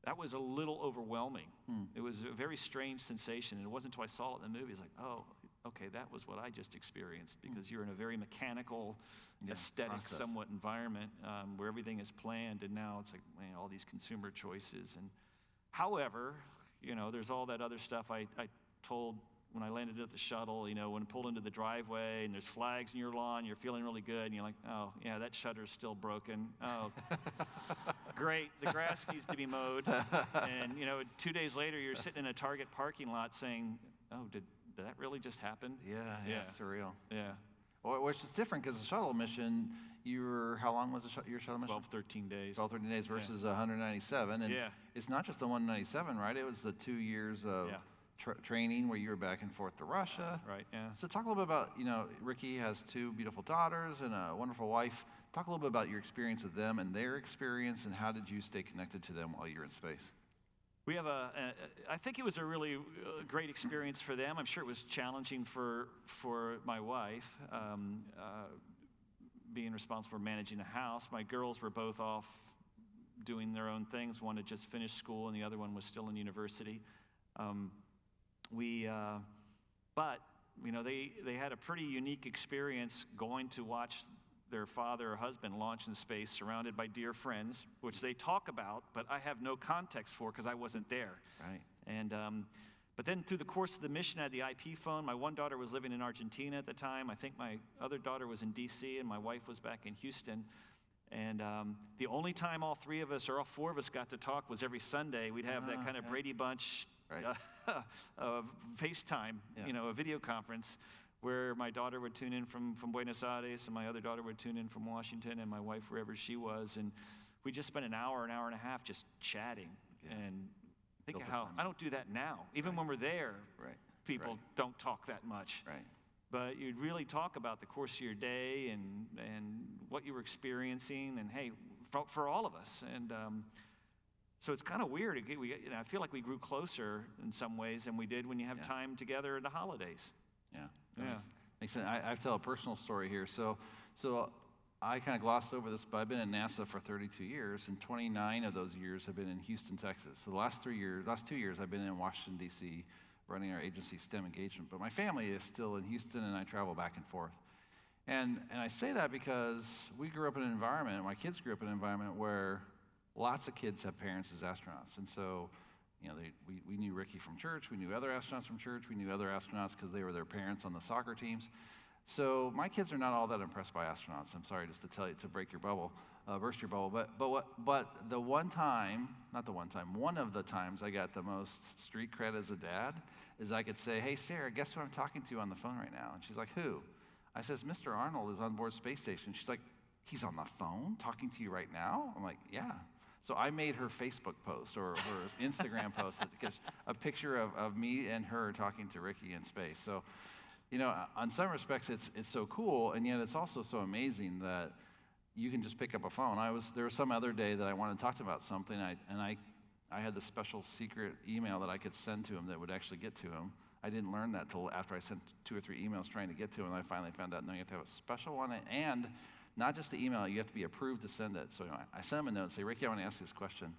that was a little overwhelming. It was a very strange sensation, and it wasn't until I saw it in the movie, it's like, oh, okay, that was what I just experienced, because you're in a very mechanical, aesthetic, somewhat environment where everything is planned, and now it's like, man, all these consumer choices. And however, there's all that other stuff I told when I landed at the shuttle, you know, when I pulled into the driveway and there's flags in your lawn, you're feeling really good, and you're like, oh, yeah, that shutter's still broken. Oh, great, the grass needs to be mowed. And, you know, 2 days later, you're sitting in a Target parking lot saying, oh, did that really just happen? Yeah, it's surreal. Yeah. Which is different because the shuttle mission, how long was your shuttle mission? 12, 13 days. 12, 13 days versus 197. And it's not just the 197, right? It was the 2 years of training where you were back and forth to Russia. Right, yeah. So talk a little bit about, you know, Ricky has 2 beautiful daughters and a wonderful wife. Talk a little bit about your experience with them and their experience, and how did you stay connected to them while you were in space? We have I think it was a really great experience for them. I'm sure it was challenging for my wife, being responsible for managing the house. My girls were both off doing their own things. One had just finished school and the other one was still in university. But, you know, they had a pretty unique experience going to watch their father or husband launch in space surrounded by dear friends, which they talk about, but I have no context for because I wasn't there. Right. And, but then through the course of the mission, I had the IP phone. My one daughter was living in Argentina at the time. I think my other daughter was in DC, and my wife was back in Houston. And the only time all 3 of us, or all 4 of us, got to talk was every Sunday. We'd have that kind of Brady Bunch FaceTime, you know, a video conference, where my daughter would tune in from Buenos Aires, and my other daughter would tune in from Washington, and my wife wherever she was. And we just spent an hour and a half just chatting. And think of how, I don't do that now. Even when we're there, people don't talk that much. Right. But you'd really talk about the course of your day and what you were experiencing, and hey, for all of us. And so it's kind of weird. I feel like we grew closer in some ways than we did when you have time together in the holidays. Yeah. Makes sense. I tell a personal story here. So I kind of glossed over this, but I've been at NASA for 32 years, and 29 of those years have been in Houston, Texas. So the last 2 years, I've been in Washington, D.C., running our agency STEM engagement. But my family is still in Houston, and I travel back and forth. And I say that because we grew up in an environment, my kids grew up in an environment where lots of kids have parents as astronauts. And so, you know, we knew Ricky from church, we knew other astronauts from church, we knew other astronauts because they were their parents on the soccer teams. So my kids are not all that impressed by astronauts. I'm sorry just to tell you, to break your bubble, burst your bubble. But the one time, not the one time, one of the times I got the most street cred as a dad is I could say, hey, Sarah, guess who I'm talking to on the phone right now? And she's like, who? I says, Mr. Arnold is on board space station. She's like, he's on the phone talking to you right now? I'm like, yeah. So I made her Facebook post or her Instagram post because a picture of me and her talking to Ricky in space. So, you know, on some respects, it's so cool, and yet it's also so amazing that you can just pick up a phone. There was some other day that I wanted to talk to him about something, and I had this special secret email that I could send to him that would actually get to him. I didn't learn that till after I sent 2 or 3 emails trying to get to him, and I finally found out, no, you have to have a special one, and not just the email, you have to be approved to send it. So I sent him a note and say, Ricky, I want to ask you this question.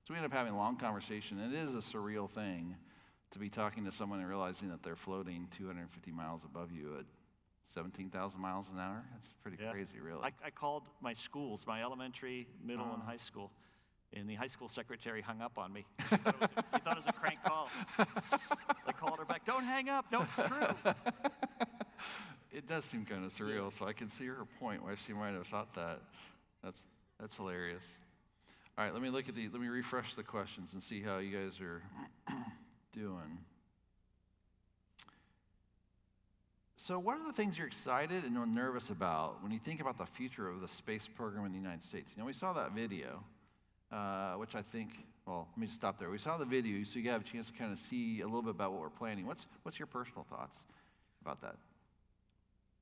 So we ended up having a long conversation, and it is a surreal thing to be talking to someone and realizing that they're floating 250 miles above you at 17,000 miles an hour. That's pretty crazy, really. I called my schools, my elementary, middle, and high school, and the high school secretary hung up on me. She thought it was a crank call. I called her back, don't hang up, no, it's true. It does seem kind of surreal, so I can see her point why she might have thought that. That's hilarious. All right, let me refresh the questions and see how you guys are doing. So what are the things you're excited and nervous about when you think about the future of the space program in the United States? You know, we saw that video, which I think, well, let me stop there. We saw the video, so you have a chance to kind of see a little bit about what we're planning. What's your personal thoughts about that?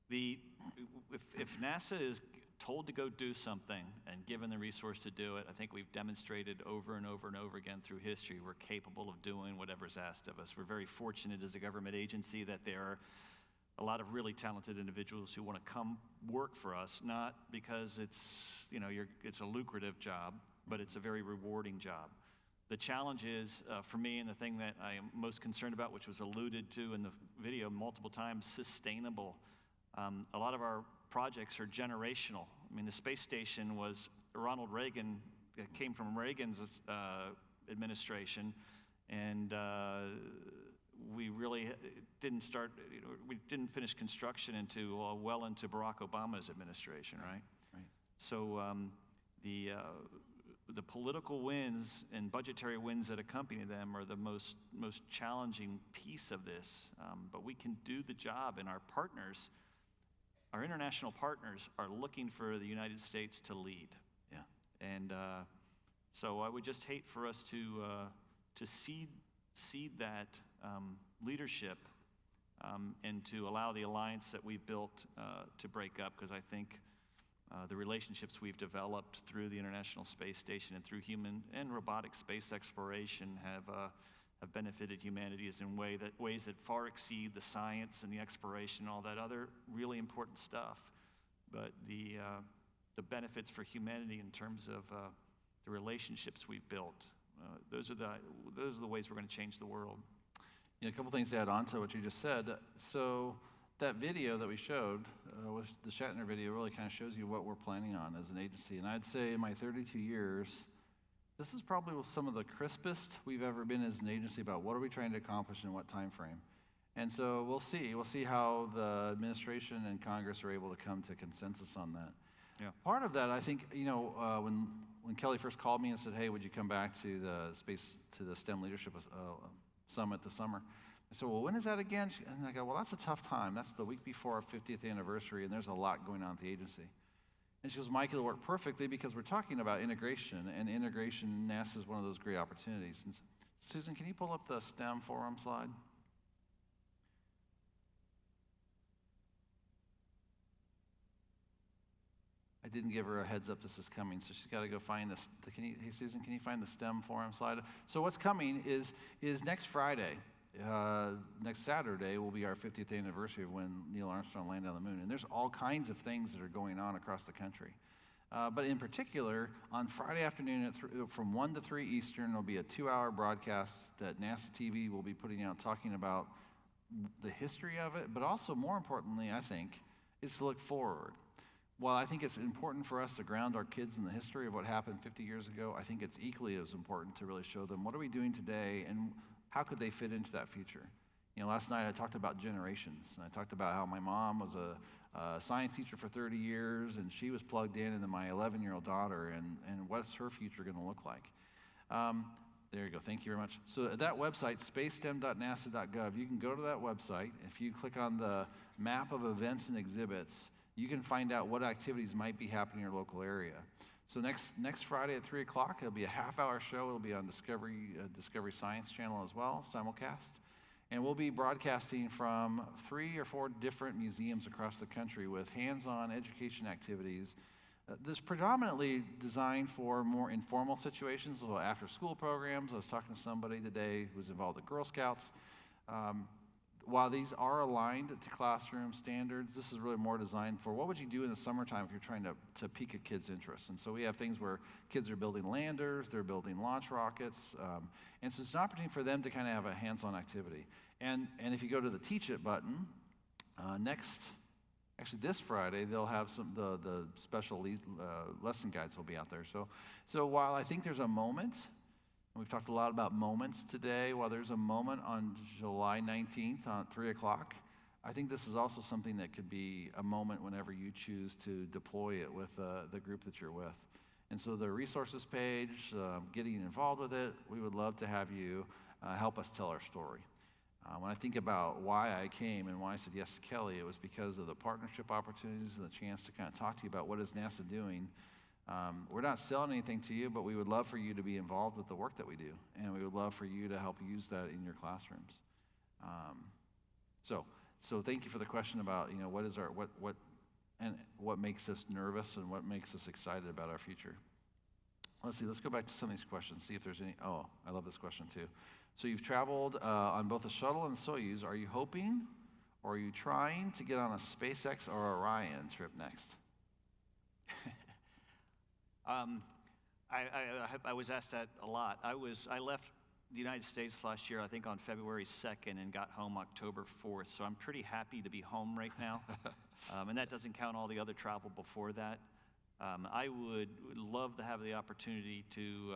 If NASA is told to go do something and given the resource to do it, I think we've demonstrated over and over and over again through history we're capable of doing whatever's asked of us. We're very fortunate as a government agency that there are a lot of really talented individuals who want to come work for us, not because it's, you know, it's a lucrative job, but it's a very rewarding job. The challenge is, for me, and the thing that I am most concerned about, which was alluded to in the video multiple times, sustainable. A lot of our projects are generational. I mean, the space station was Ronald Reagan, it came from Reagan's administration, and we really didn't start, we didn't finish construction into well into Barack Obama's administration, right? Right. So the political wins and budgetary wins that accompany them are the most challenging piece of this. But we can do the job, and our partners, our international partners, are looking for the United States to lead. Yeah. And so I would just hate for us to cede that leadership and to allow the alliance that we've built to break up, because I think the relationships we've developed through the International Space Station and through human and robotic space exploration have benefited humanity in ways that far exceed the science and the exploration and all that other really important stuff. But the benefits for humanity in terms of the relationships we've built, those are the ways we're going to change the world. A couple things to add on to what you just said. So that video that we showed, was the Shatner video, really kind of shows you what we're planning on as an agency. And I'd say in my 32 years, this is probably some of the crispest we've ever been as an agency about what are we trying to accomplish in what time frame. And so we'll see how the administration and Congress are able to come to consensus on that. Yeah. Part of that, I think, when Kelly first called me and said, hey, would you come back to the STEM Leadership Summit this summer? I said, well, when is that again? And I go, well, that's a tough time. That's the week before our 50th anniversary, and there's a lot going on at the agency. And she goes, Mike, it'll work perfectly because we're talking about integration, and integration, NASA is one of those great opportunities. And Susan, can you pull up the STEM forum slide? I didn't give her a heads up this is coming, so she's got to go find this. Hey, Susan, can you find the STEM forum slide? So what's coming is next Friday. Next Saturday will be our 50th anniversary of when Neil Armstrong landed on the moon. And there's all kinds of things that are going on across the country. But in particular, on Friday afternoon from 1 to 3 Eastern, there'll be a 2-hour broadcast that NASA TV will be putting out talking about the history of it, but also more importantly, I think, is to look forward. While I think it's important for us to ground our kids in the history of what happened 50 years ago, I think it's equally as important to really show them what are we doing today and how could they fit into that future. Last night I talked about generations, and I talked about how my mom was a science teacher for 30 years, and she was plugged in, and then my 11-year-old daughter, and what's her future going to look like. There you go, thank you very much. So at that website, spacestem.nasa.gov, you can go to that website. If you click on the map of events and exhibits, you can find out what activities might be happening in your local area. So next Friday at 3 o'clock, it'll be a half-hour show. It'll be on Discovery Science Channel as well, simulcast. And we'll be broadcasting from 3 or 4 different museums across the country with hands-on education activities. This is predominantly designed for more informal situations, little after-school programs. I was talking to somebody today who was involved with Girl Scouts. While these are aligned to classroom standards, this is really more designed for what would you do in the summertime if you're trying to pique a kid's interest. And so we have things where kids are building landers, they're building launch rockets, and so it's an opportunity for them to kind of have a hands-on activity. And if you go to the Teach It button, this Friday, they'll have the special lesson guides will be out there. So while I think there's a moment, we've talked a lot about moments today. While there's a moment on July 19th at 3 o'clock, I think this is also something that could be a moment whenever you choose to deploy it with the group that you're with. And so the resources page, getting involved with it, we would love to have you help us tell our story. When I think about why I came and why I said yes to Kelly, it was because of the partnership opportunities and the chance to kind of talk to you about what is NASA doing. We're not selling anything to you, but we would love for you to be involved with the work that we do, and we would love for you to help use that in your classrooms. So thank you for the question about what makes us nervous and what makes us excited about our future. Let's see. Let's go back to some of these questions. See if there's any. Oh, I love this question too. So you've traveled on both the shuttle and Soyuz. Are you hoping, or are you trying to get on a SpaceX or Orion trip next? I was asked that a lot. I left the United States last year, I think on February 2nd, and got home October 4th. So I'm pretty happy to be home right now. And that doesn't count all the other travel before that. I would love to have the opportunity to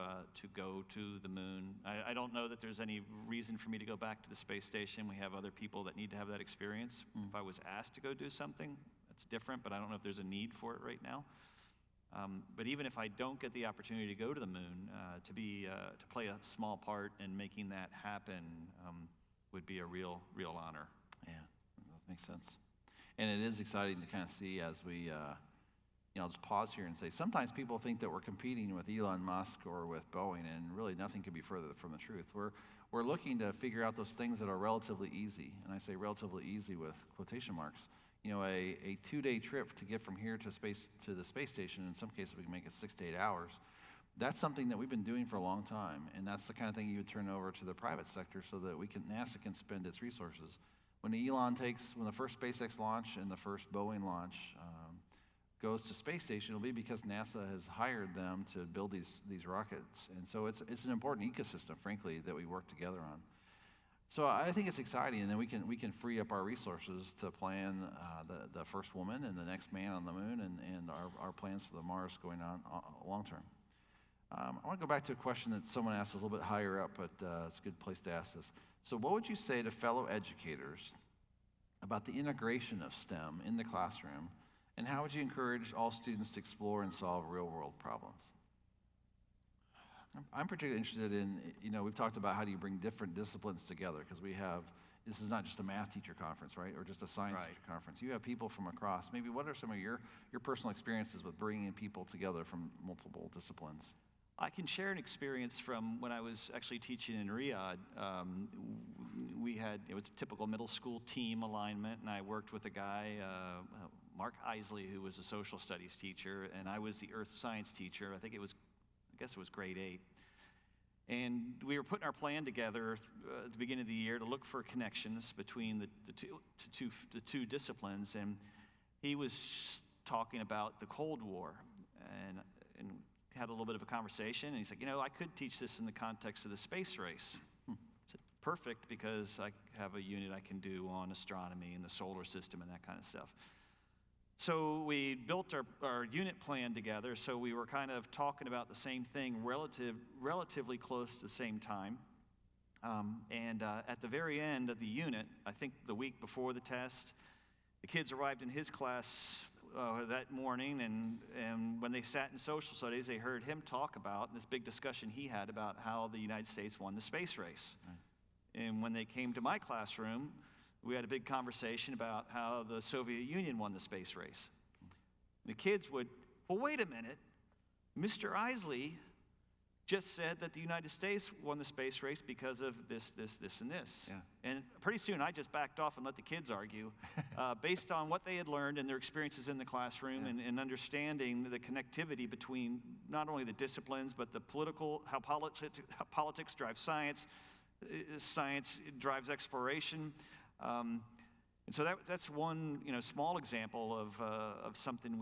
go to the moon. I don't know that there's any reason for me to go back to the space station. We have other people that need to have that experience. If I was asked to go do something, that's different, but I don't know if there's a need for it right now. But even if I don't get the opportunity to go to the moon, to play a small part in making that happen would be a real honor. Yeah, that makes sense. And it is exciting to kind of see as we, I'll just pause here and say, sometimes people think that we're competing with Elon Musk or with Boeing, and really nothing could be further from the truth. We're looking to figure out those things that are relatively easy, and I say relatively easy with quotation marks. A 2-day trip to get from here to the space station, in some cases we can make it 6 to 8 hours. That's something that we've been doing for a long time, and that's the kind of thing you would turn over to the private sector so that NASA can spend its resources. When the first SpaceX launch and the first Boeing launch goes to space station, it'll be because NASA has hired them to build these rockets, and so it's an important ecosystem, frankly, that we work together on. So I think it's exciting, and then we can free up our resources to plan the first woman and the next man on the moon, and our plans for the Mars going on long term. I want to go back to a question that someone asked a little bit higher up, but it's a good place to ask this. So what would you say to fellow educators about the integration of STEM in the classroom, and how would you encourage all students to explore and solve real-world problems? I'm particularly interested in, we've talked about how do you bring different disciplines together, because this is not just a math teacher conference, right, or just a science teacher conference. You have people from across. Maybe what are some of your personal experiences with bringing people together from multiple disciplines? I can share an experience from when I was actually teaching in Riyadh. It was a typical middle school team alignment, and I worked with a guy, Mark Isley, who was a social studies teacher, and I was the earth science teacher. I guess it was grade 8. And we were putting our plan together at the beginning of the year to look for connections between the two disciplines, and he was talking about the Cold War, and had a little bit of a conversation, and he's like, I could teach this in the context of the space race. I said, perfect, because I have a unit I can do on astronomy and the solar system and that kind of stuff. So we built our unit plan together, so we were kind of talking about the same thing relatively close to the same time. At the very end of the unit, I think the week before the test, the kids arrived in his class that morning, and when they sat in social studies, they heard him talk about this big discussion he had about how the United States won the space race. Right. And when they came to my classroom, we had a big conversation about how the Soviet Union won the space race. The kids would, well, wait a minute. Mr. Isley just said that the United States won the space race because of this, and this. Yeah. And pretty soon I just backed off and let the kids argue based on what they had learned and their experiences in the classroom, and understanding the connectivity between not only the disciplines, but the how politics drives science, science drives exploration. And so that's one small example of something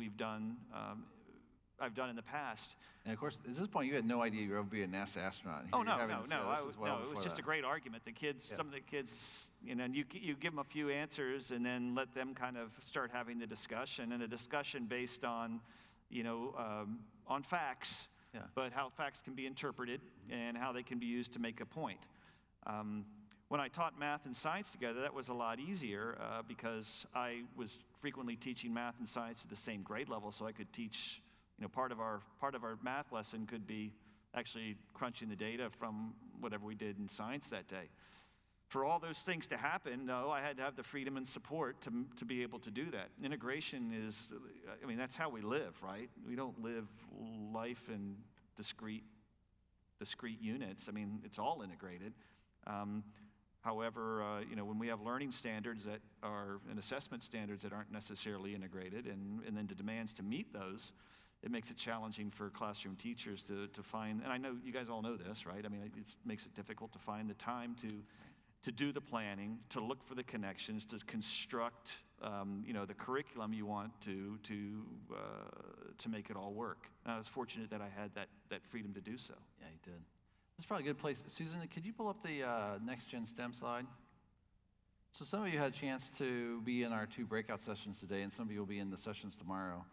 I've done in the past. And of course, at this point, you had no idea you were going to be a NASA astronaut. Oh, no. It was just a great argument. The kids, some of the kids, and you give them a few answers and then let them kind of start having the discussion, and a discussion based on, on facts, but how facts can be interpreted and how they can be used to make a point. When I taught math and science together, that was a lot easier because I was frequently teaching math and science at the same grade level, so I could teach. Part of our math lesson could be actually crunching the data from whatever we did in science that day. For all those things to happen, though, I had to have the freedom and support to be able to do that. Integration is, that's how we live, right? We don't live life in discrete units. It's all integrated. However, when we have learning standards and assessment standards that aren't necessarily integrated, and then the demands to meet those, it makes it challenging for classroom teachers to find, and I know you guys all know this, right? It makes it difficult to find the time to do the planning, to look for the connections, to construct, the curriculum you want to make it all work. And I was fortunate that I had that freedom to do so. Yeah, you did. That's probably a good place. Susan, could you pull up the next-gen STEM slide? So some of you had a chance to be in our 2 breakout sessions today, and some of you will be in the sessions tomorrow.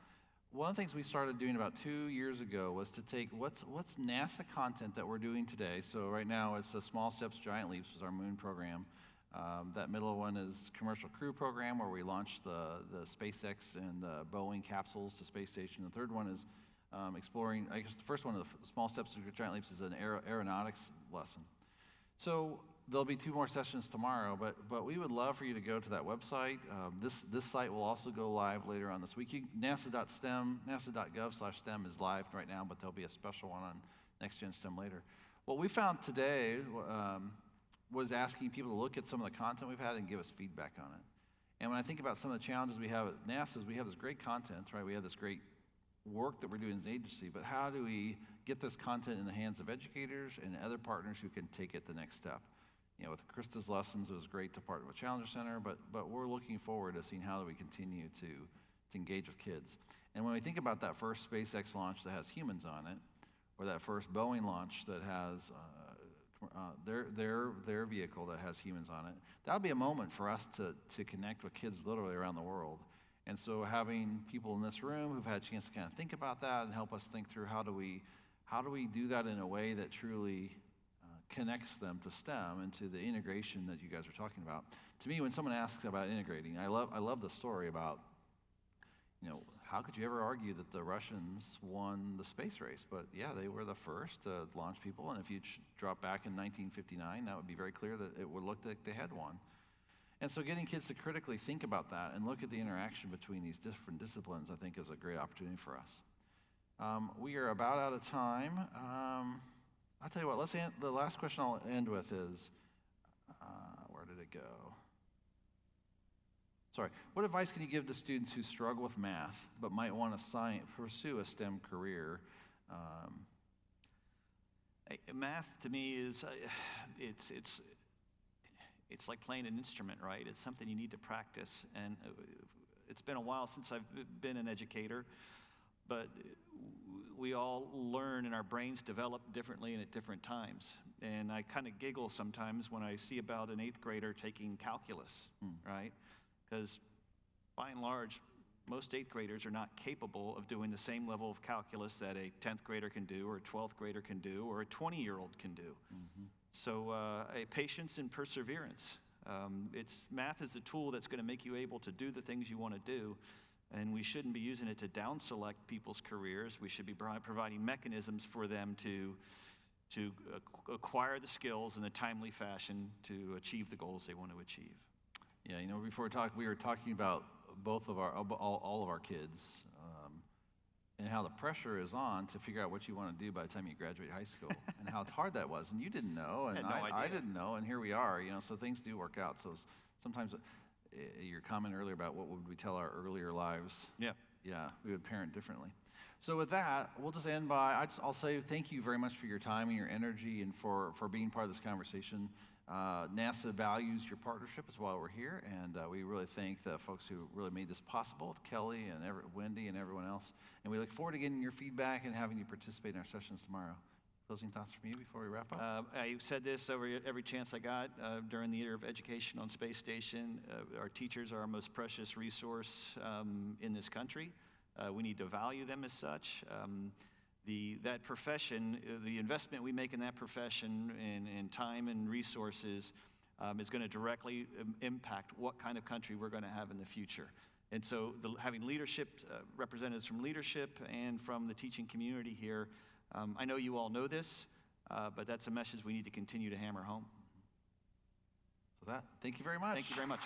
one of the things we started doing about 2 years ago was to take what's NASA content that we're doing today. So right now it's Small Steps, Giant Leaps is our moon program. That middle one is Commercial Crew Program, where we launched the SpaceX and the Boeing capsules to space station. The third one is exploring, I guess the first one of the Small Steps to Giant Leaps is an aeronautics lesson. So there'll be 2 more sessions tomorrow, but we would love for you to go to that website. This site will also go live later on this week. NASA.gov/STEM is live right now, but there'll be a special one on Next Gen STEM later. What we found today was asking people to look at some of the content we've had and give us feedback on it. And when I think about some of the challenges we have at NASA, we have this great content, right? We have this great work that we're doing as an agency, but how do we get this content in the hands of educators and other partners who can take it the next step? You know, with Krista's lessons, it was great to partner with Challenger Center, but we're looking forward to seeing how do we continue to engage with kids. And when we think about that first SpaceX launch that has humans on it, or that first Boeing launch that has their vehicle that has humans on it, that'll be a moment for us to connect with kids literally around the world. And so having people in this room who've had a chance to kind of think about that and help us think through how do we do that in a way that truly connects them to STEM and to the integration that you guys are talking about. To me, when someone asks about integrating, I love the story about, you know, how could you ever argue that the Russians won the space race? But yeah, they were the first to launch people, and if you drop back in 1959, that would be very clear that it would look like they had won. And so getting kids to critically think about that and look at the interaction between these different disciplines, I think, is a great opportunity for us. We are about out of time. I'll tell you what, the last question I'll end with is, where did it go? Sorry. What advice can you give to students who struggle with math but might want to pursue a STEM career? Math to me is, it's like playing an instrument, right? It's something you need to practice. And it's been a while since I've been an educator, but we all learn and our brains develop differently and at different times. And I kind of giggle sometimes when I see about an 8th grader taking calculus, right? Because by and large, most 8th graders are not capable of doing the same level of calculus that a 10th grader can do, or a 12th grader can do, or a 20-year-old can do. So patience and perseverance. Math is a tool that's going to make you able to do the things you want to do, and we shouldn't be using it to down-select people's careers. We should be providing mechanisms for them to acquire the skills in a timely fashion to achieve the goals they want to achieve. Yeah, you know, before we were talking about all of our kids, and how the pressure is on to figure out what you want to do by the time you graduate high school, and how hard that was. And you didn't know, and I didn't know, and here we are. You know, so things do work out. So sometimes your comment earlier about what would we tell our earlier lives? Yeah, we would parent differently. So with that, we'll just end by I'll say thank you very much for your time and your energy, and for being part of this conversation. NASA values your partnership as well. We're here, and we really thank the folks who really made this possible, Kelly and Wendy and everyone else. And we look forward to getting your feedback and having you participate in our sessions tomorrow. Closing thoughts from you before we wrap up? I said this every chance I got during the year of education on Space Station. Our teachers are our most precious resource in this country. We need to value them as such. That profession, the investment we make in that profession in time and resources is going to directly impact what kind of country we're going to have in the future. And so having leadership, representatives from leadership and from the teaching community here, I know you all know this, but that's a message we need to continue to hammer home. So thank you very much. Thank you very much.